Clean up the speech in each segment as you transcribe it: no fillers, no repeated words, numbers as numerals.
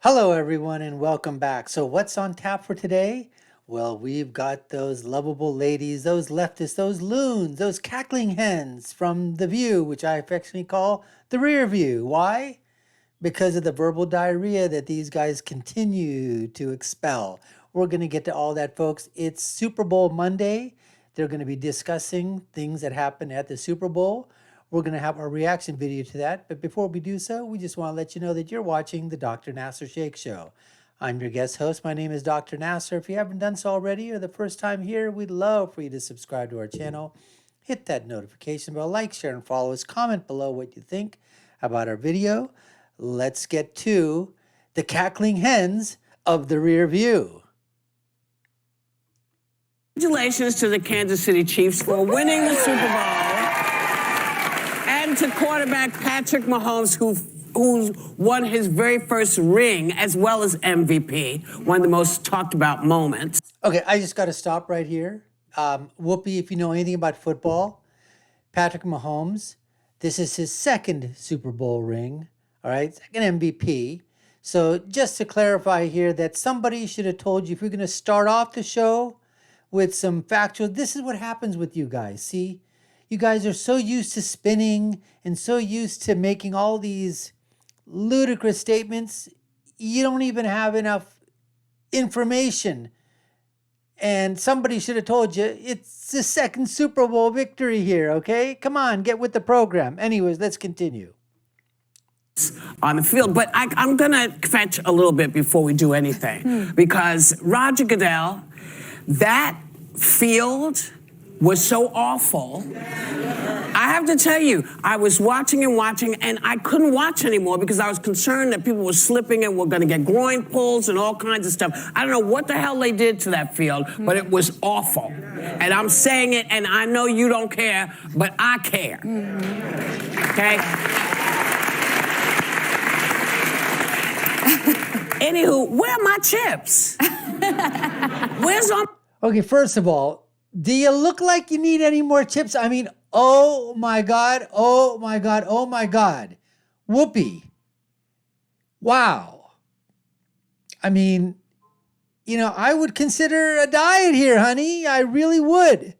Hello, everyone, and welcome back. So, what's on tap for today? Well, we've got those lovable ladies, those leftists, those loons, those cackling hens from The View, which I affectionately call the rear view. Why? Because of the verbal diarrhea that these guys continue to expel. We're going to get to all that, folks. It's Super Bowl Monday. They're going to be discussing things that happened at the Super Bowl. We're going to have our reaction video to that. But before we do so, we just want to let you know that you're watching the Dr. Nasir Shaikh Show. I'm your guest host. My name is Dr. Nasir. If you haven't done so already or the first time here, we'd love for you to subscribe to our channel. Hit that notification bell, like, share, and follow us. Comment below what you think about our video. Let's get to the cackling hens of the rear view. Congratulations to the Kansas City Chiefs for winning the Super Bowl. And to quarterback Patrick Mahomes, who won his very first ring, as well as MVP, one of the most talked about moments. Okay, I just got to stop right here. Whoopi, if you know anything about football, Patrick Mahomes, this is his second Super Bowl ring, all right, second MVP. So just to clarify here that somebody should have told you, if you're going to start off the show with some factual, this is what happens with you guys, see? You guys are so used to spinning and so used to making all these ludicrous statements, you don't even have enough information. And somebody should have told you, it's the second Super Bowl victory here, okay? Come on, get with the program. Anyways, let's continue. On the field, but I'm going to fetch a little bit before we do anything. Because Roger Goodell, that field was so awful. I have to tell you, I was watching, and I couldn't watch anymore because I was concerned that people were slipping and were going to get groin pulls and all kinds of stuff. I don't know what the hell they did to that field, but it was awful. And I'm saying it, and I know you don't care, but I care. Okay? Anywho, where are my chips? Where's on? Okay, first of all, do you look like you need any more chips? I mean, oh my God, oh my God, oh my God. Whoopee. Wow. I mean, you know, I would consider a diet here, honey. I really would.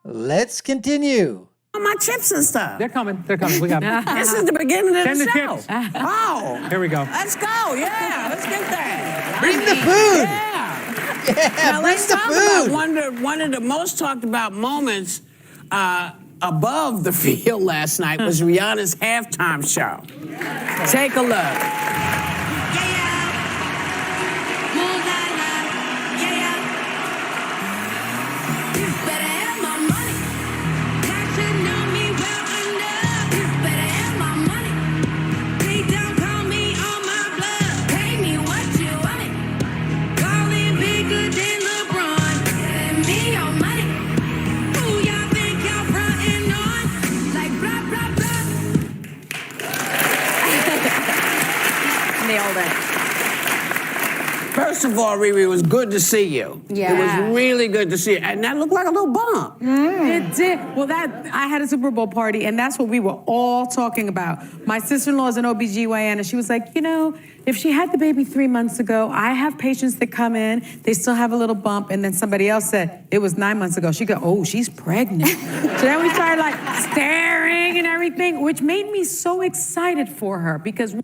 Let's continue. My chips and stuff. They're coming. They're coming. We got them. This is the beginning of Send the the show. chips. Oh. Here we go. Let's go. Yeah, let's get that. Bring the food. Yeah. Yeah, Now bring let's the talk food. about one of the most talked about moments above the field last night was Rihanna's halftime show. Take a look. First of all, Riri, it was good to see you. Yeah. It was really good to see you. And that looked like a little bump. It did. Well, I had a Super Bowl party, and that's what we were all talking about. My sister-in-law is an OBGYN, and she was like, you know, if she had the baby 3 months ago, I have patients that come in, they still have a little bump, and then somebody else said, it was 9 months ago. She go, oh, she's pregnant. So then we started like staring and everything, which made me so excited for her because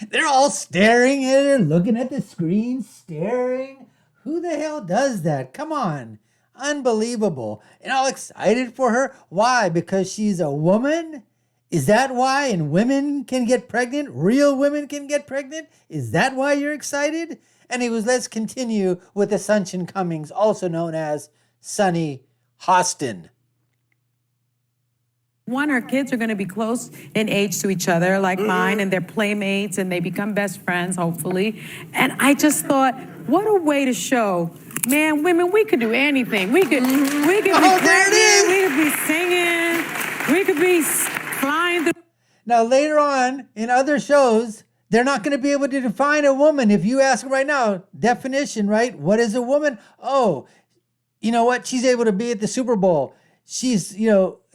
They're all staring at her, looking at the screen, staring. Who the hell does that? Come on. Unbelievable. And all excited for her. Why? Because she's a woman? Is that why? And women can get pregnant? Real women can get pregnant? Is that why you're excited? Anyways, let's continue with Assumption Cummings, also known as Sunny Hostin. one, her kids are going to be close in age to each other, like mine, and they're playmates, and they become best friends, hopefully. And I just thought, what a way to show, man, women, we could do anything. We could be pregnant, we could be singing, we could be flying through. Now, later on in other shows, they're not going to be able to define a woman. If you ask right now, definition, right? What is a woman? Oh, you know what? She's able to be at the Super Bowl. She's,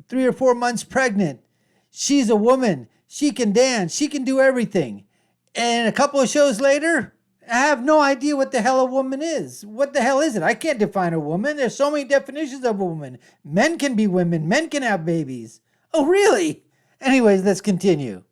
3 or 4 months pregnant. She's a woman. She can dance. She can do everything. And a couple of shows later, I have no idea what the hell a woman is. What the hell is it? I can't define a woman. There's so many definitions of a woman. Men can be women. Men can have babies. Oh, really? Anyways, let's continue.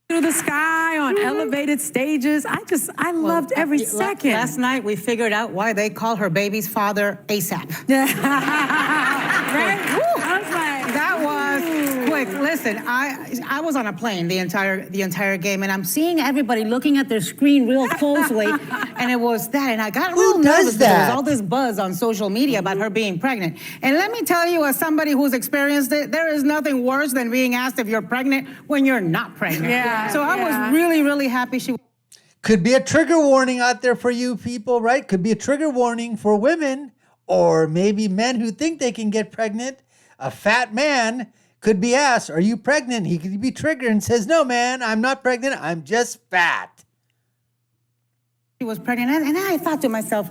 Through the sky on elevated stages. I loved every second. Last night we figured out why they call her baby's father ASAP. Right? I was like, That was quick. Listen, I was on a plane the entire game, and I'm seeing everybody looking at their screen real closely, and it was that, and I got real nervous because there was all this buzz on social media about her being pregnant. And let me tell you, as somebody who's experienced it, there is nothing worse than being asked if you're pregnant when you're not pregnant. Yeah, so I was really, really happy she. Could be a trigger warning out there for you people, right? Could be a trigger warning for women or maybe men who think they can get pregnant. A fat man could be asked, are you pregnant? He could be triggered and says, no, man, I'm not pregnant. I'm just fat. She was pregnant, and I thought to myself,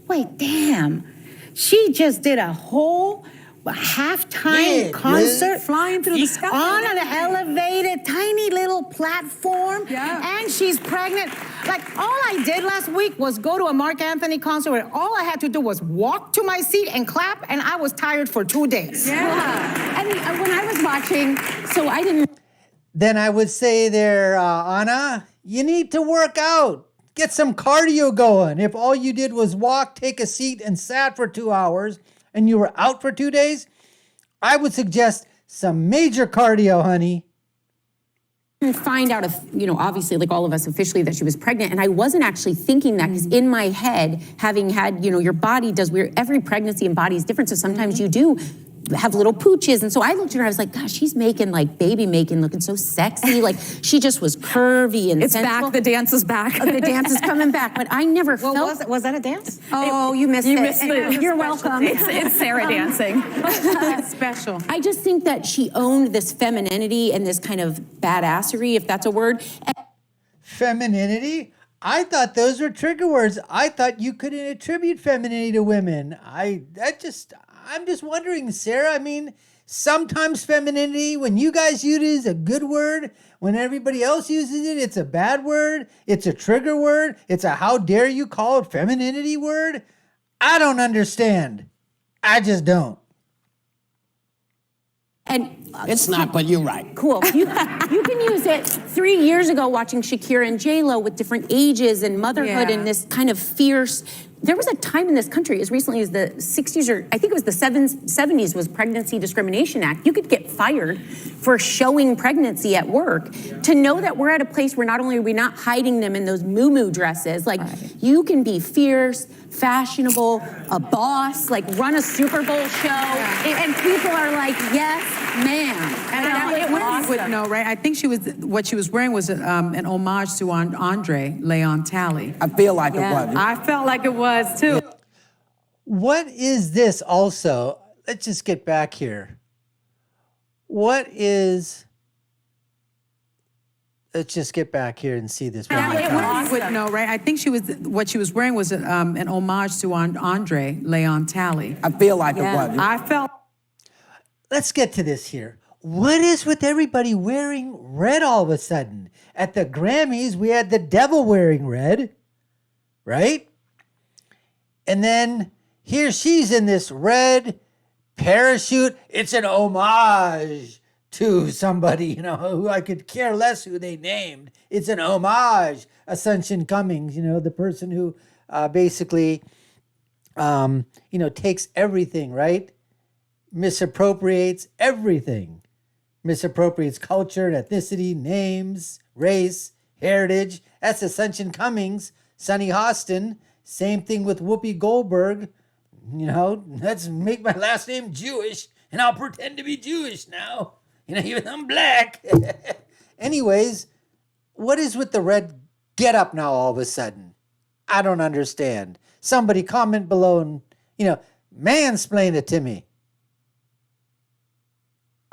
wait, damn, she just did a whole halftime concert flying through the sky on an elevated, tiny little platform, and she's pregnant. Like, all I did last week was go to a Mark Anthony concert where all I had to do was walk to my seat and clap, and I was tired for 2 days. Yeah. And when I was watching, so I didn't. Then I would say there, Anna, you need to work out. Get some cardio going. If all you did was walk, take a seat, and sat for 2 hours, and you were out for 2 days, I would suggest some major cardio, honey. Find out if, obviously, like all of us officially, that she was pregnant. And I wasn't actually thinking that because in my head, having had, your body does weird, every pregnancy and body is different. So sometimes you do have little pooches. And so I looked at her, I was like, gosh, she's making like baby making, looking so sexy. Like she just was curvy and it's sensual. back. The dance is back. The dance is coming back. But I never felt. Was that a dance? Oh, you missed it. Missed it. You're welcome. It's Sarah dancing. It's special. I just think that she owned this femininity and this kind of badassery, if that's a word. Femininity? I thought those were trigger words. I thought you couldn't attribute femininity to women. I'm just wondering, Sarah. I mean, sometimes femininity, when you guys use it, is a good word. When everybody else uses it, it's a bad word. It's a trigger word. It's a how dare you call it femininity word. I don't understand. I just don't. And It's not, but you're right. cool. You can use it 3 years ago watching Shakira and J-Lo with different ages and motherhood and this kind of fierce. There was a time in this country, as recently as the 60s, or I think it was the 70s, was Pregnancy Discrimination Act. You could get fired for showing pregnancy at work. To know that we're at a place where not only are we not hiding them in those moo-moo dresses, like you can be fierce, fashionable, a boss, like run a Super Bowl show, and people are like, yes, ma'am. And it was would know, right? I think what she was wearing was an homage to Andre Leon Talley. I feel like it was. I felt like it was too. What is this also? Let's just get back here. Let's just get back here and see this one more time. Would know, right? I think what she was wearing was an homage to Andre Leon Talley. I feel like it was. I felt. Let's get to this here. What is with everybody wearing red all of a sudden? At the Grammys, we had the devil wearing red, right? And then here she's in this red parachute. It's an homage to somebody, who I could care less who they named. It's an homage. Ascension Cummings, the person who basically, takes everything, right? Misappropriates everything. Misappropriates culture and ethnicity, names, race, heritage. That's Ascension Cummings. Sonny Hostin. Same thing with Whoopi Goldberg. Let's make my last name Jewish, and I'll pretend to be Jewish now. Even though I'm black. Anyways, what is with the red get up now all of a sudden? I don't understand. Somebody comment below and, mansplain it to me.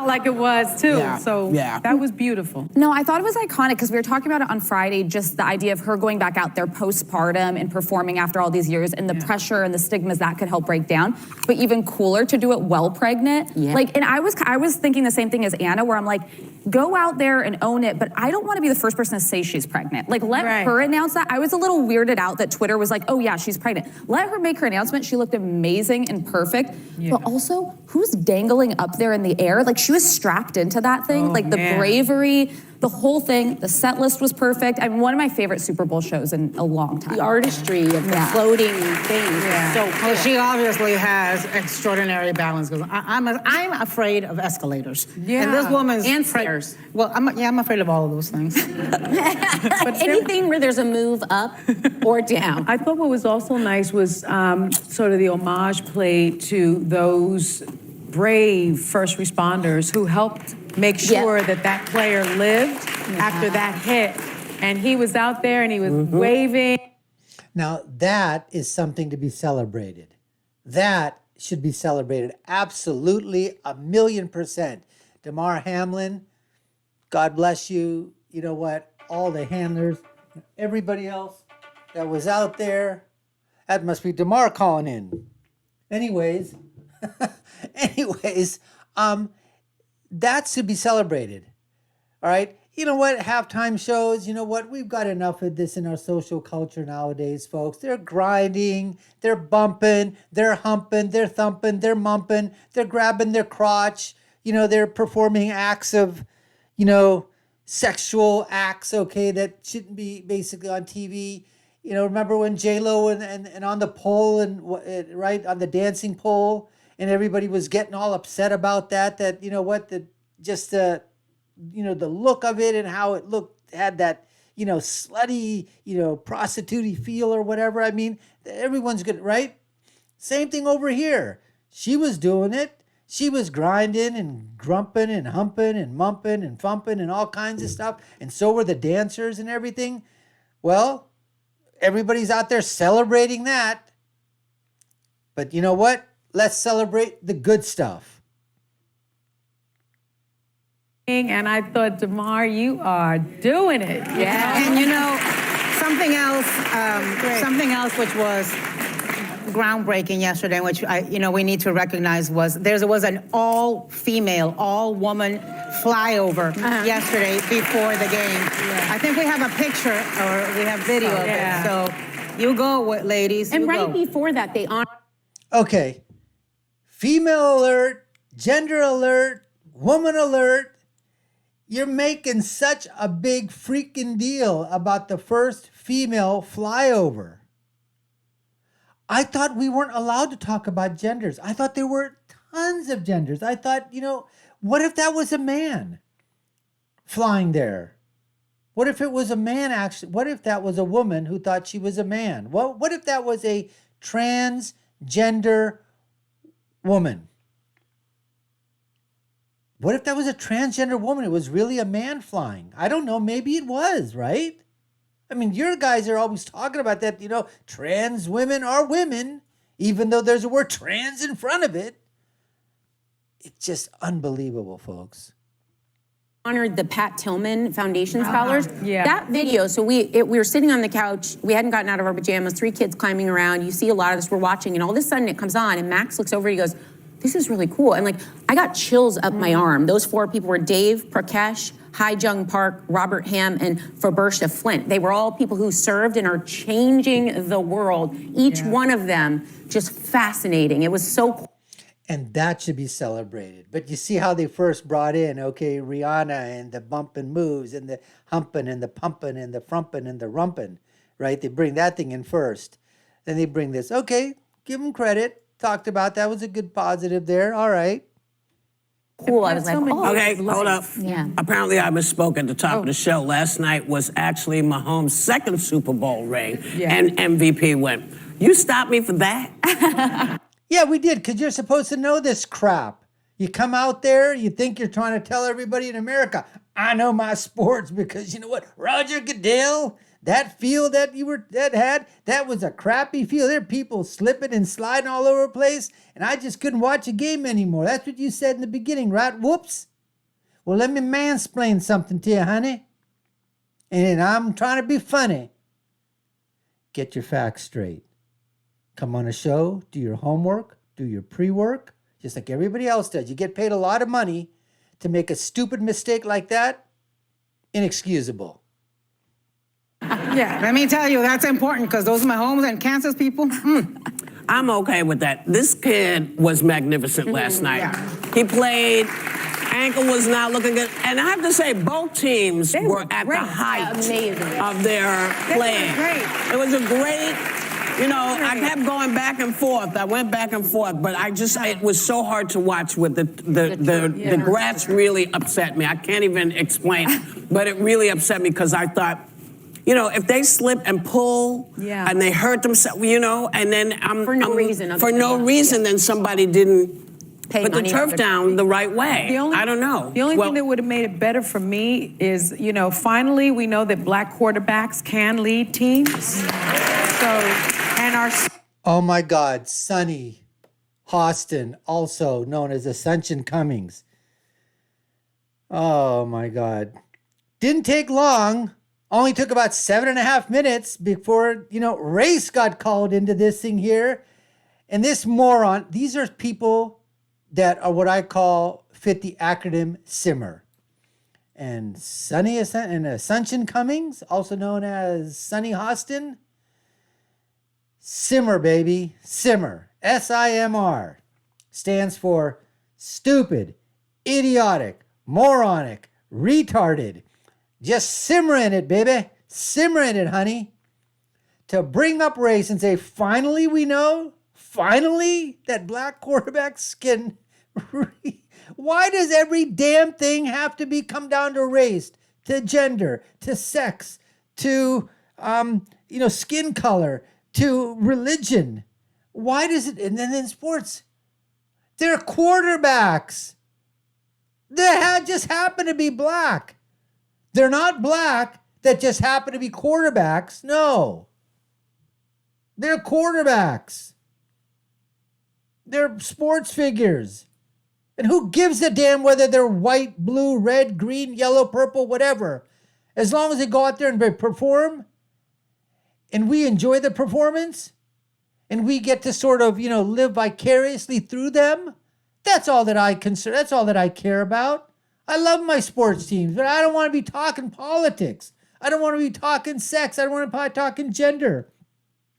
Like it was too. Yeah, So yeah. that was beautiful. No, I thought it was iconic because we were talking about it on Friday, just the idea of her going back out there postpartum and performing after all these years and the pressure and the stigmas that could help break down. But even cooler to do it while pregnant. Yeah. And I was thinking the same thing as Anna, where I'm like, go out there and own it, but I don't want to be the first person to say she's pregnant. Like, let Right. her announce that. I was a little weirded out that Twitter was like, oh yeah, she's pregnant. Let her make her announcement. She looked amazing and perfect. Yeah. But also, who's dangling up there in the air? Like, she was strapped into that thing. Oh, like, the man. bravery, the whole thing, the set list was perfect. I mean, one of my favorite Super Bowl shows in a long time. The artistry of the floating things is so cool. Well, she obviously has extraordinary balance because I'm afraid of escalators. Yeah. And this woman's And stairs. Well, I'm afraid of all of those things. Anything where there's a move up or down. I thought what was also nice was sort of the homage played to those brave first responders who helped make sure that that player lived after that hit. And he was out there and he was waving. Now, that is something to be celebrated. That should be celebrated. Absolutely, 1,000,000%. Damar Hamlin, God bless you. You know what? All the handlers, everybody else that was out there. That must be Damar calling in. Anyways, that should be celebrated. All right. You know what? Halftime shows, you know what? We've got enough of this in our social culture nowadays, folks. They're grinding, they're bumping, they're humping, they're thumping, they're mumping, they're grabbing their crotch. You know, they're performing acts of, you know, sexual acts, okay, that shouldn't be basically on TV. You know, remember when J-Lo and on the pole and right on the dancing pole, and everybody was getting all upset about that, you know what, just you know, the look of it and how it looked, had that, you know, slutty, you know, prostitute-y feel or whatever. I mean, everyone's good, right? Same thing over here. She was doing it. She was grinding and grumping and humping and mumping and thumping and all kinds of stuff. And so were the dancers and everything. Well, everybody's out there celebrating that. But you know what? Let's celebrate the good stuff. And I thought, Damar, you are doing it. Yeah. And you know, something else which was groundbreaking yesterday, which we need to recognize was there was an all-female, all-woman flyover yesterday before the game. Yeah. I think we have a picture or we have video of it. So you go, ladies. And you right go. before that, they honored. Okay. Female alert, gender alert, woman alert. You're making such a big freaking deal about the first female flyover. I thought we weren't allowed to talk about genders. I thought there were tons of genders. I thought, you know, what if that was a man flying there? What if it was a man actually? What if that was a woman who thought she was a man? What if that was a transgender woman? What if that was a transgender woman? It was really a man flying. I don't know. Maybe it was, right? I mean, your guys are always talking about that, you know, trans women are women, even though there's a word trans in front of it. It's just unbelievable, folks. Honored the Pat Tillman Foundation scholars. Yeah. That video, so we were sitting on the couch, we hadn't gotten out of our pajamas, 3 kids climbing around, you see a lot of this, we're watching, and all of a sudden it comes on, and Max looks over, he goes, this is really cool. And like, I got chills up my arm. Those 4 people were Dave, Prakash, Hai Jung Park, Robert Ham, and Fabersha Flint. They were all people who served and are changing the world. Each one of them just fascinating. It was so cool. And that should be celebrated. But you see how they first brought in, okay, Rihanna and the bumping moves and the humping and the pumping and the frumping and the rumping, right? They bring that thing in first. Then they bring this. Okay, give them credit. Talked about that was a good positive there. All right. Cool. I was like, oh. Okay, hold up. Yeah. Apparently I misspoke at the top of the show. Last night was actually Mahomes' second Super Bowl ring and MVP win. You stopped me for that? Yeah, we did, because you're supposed to know this crap. You come out there, you think you're trying to tell everybody in America, I know my sports, because you know what? Roger Goodell, that field that that was a crappy field. There are people slipping and sliding all over the place, and I just couldn't watch a game anymore. That's what you said in the beginning, right? Whoops. Well, let me mansplain something to you, honey. And I'm trying to be funny. Get your facts straight. Come on a show, do your homework, do your pre-work, just like everybody else does. You get paid a lot of money to make a stupid mistake like that, inexcusable. Yeah. Let me tell you, that's important because those Mahomes and Kansas people. I'm okay with that. This kid was magnificent last night. Yeah. He played, ankle was not looking good. And I have to say, both teams were at the height of their playing. Great. It was a great, I kept going back and forth. I went back and forth, but it was so hard to watch with the grass really upset me. I can't even explain, but it really upset me because I thought, if they slip and pull and they hurt themselves, and then For no reason, then somebody didn't put the turf down the right way. I don't know. The only thing that would have made it better for me is, finally we know that black quarterbacks can lead teams. Oh my God, Sonny Hostin, also known as Ascension Cummings. Oh my God. Didn't take long. Only took about 7.5 minutes before, race got called into this thing here. And this moron, these are people that are what I call fit the acronym SIMMER. And Ascension Cummings, also known as Sonny Hostin, SIMMER, baby. SIMMER. SIMR. Stands for stupid, idiotic, moronic, retarded. Just simmer in it, baby. Simmer in it, honey. To bring up race and say, finally we know, finally that black quarterbacks can. Why does every damn thing have to come down to race, to gender, to sex, to skin color, to religion? Why does it? And then in sports, they're quarterbacks. They just happen to be black. They're not black that just happen to be quarterbacks. No. They're quarterbacks. They're sports figures. And who gives a damn whether they're white, blue, red, green, yellow, purple, whatever? As long as they go out there and perform, and we enjoy the performance, and we get to sort of, live vicariously through them, that's all that I care about. I love my sports teams, but I don't want to be talking politics. I don't want to be talking sex. I don't want to be talking gender.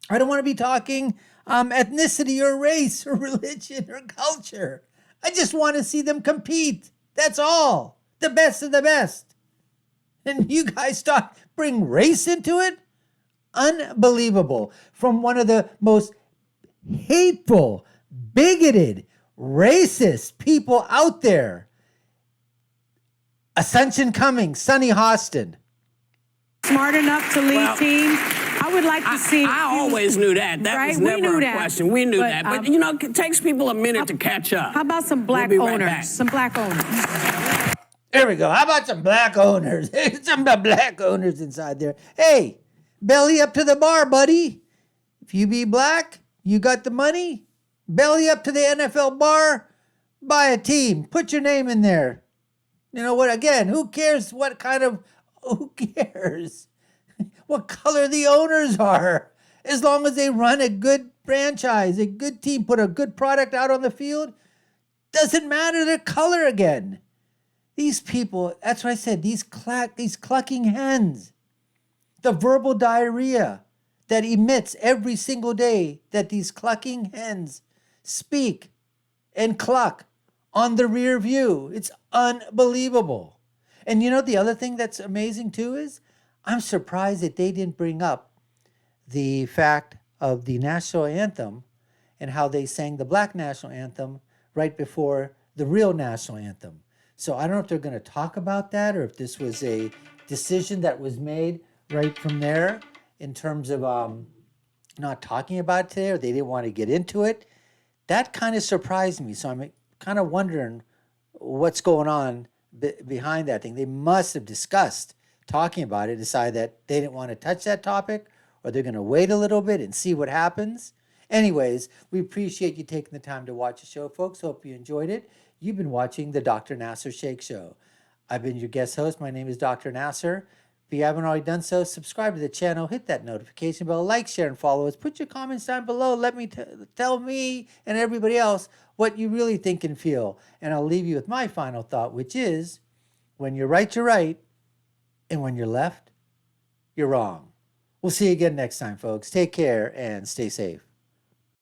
I don't want to be talking ethnicity or race or religion or culture. I just want to see them compete. That's all. The best of the best. And you guys bring race into it? Unbelievable. From one of the most hateful, bigoted, racist people out there. Ascension Cummings, Sonny Hostin. Smart enough to lead teams. I would like to see. I always knew that. That was never a question. We knew that. But, it takes people a minute to catch up. How about some black owners? Some black owners. There we go. How about some black owners? Some black owners inside there. Hey, belly up to the bar, buddy. If you be black, you got the money, belly up to the NFL bar, buy a team, put your name in there. You know what? Again, who cares who cares what color the owners are? As long as they run a good franchise, a good team, put a good product out on the field, doesn't matter their color again. These people, that's what I said, these clucking hens, the verbal diarrhea that emits every single day that these clucking hens speak and cluck on the rear view. It's unbelievable. And the other thing that's amazing too is I'm surprised that they didn't bring up the fact of the national anthem and how they sang the black national anthem right before the real national anthem. So I don't know if they're going to talk about that or if this was a decision that was made right from there in terms of not talking about it today, or they didn't want to get into it. That kind of surprised me. So I'm kind of wondering what's going on behind that thing. They must have discussed talking about it, decide that they didn't want to touch that topic, or they're going to wait a little bit and see what happens. Anyways, we appreciate you taking the time to watch the show, folks. Hope you enjoyed it. You've been watching the Dr. Nasir Shaikh Show. I've been your guest host. My name is Dr. Nasir. If you haven't already done so, subscribe to the channel, hit that notification bell, like, share, and follow us. Put your comments down below. Let me tell me and everybody else what you really think and feel. And I'll leave you with my final thought, which is, when you're right, and when you're left, you're wrong. We'll see you again next time, folks. Take care and stay safe.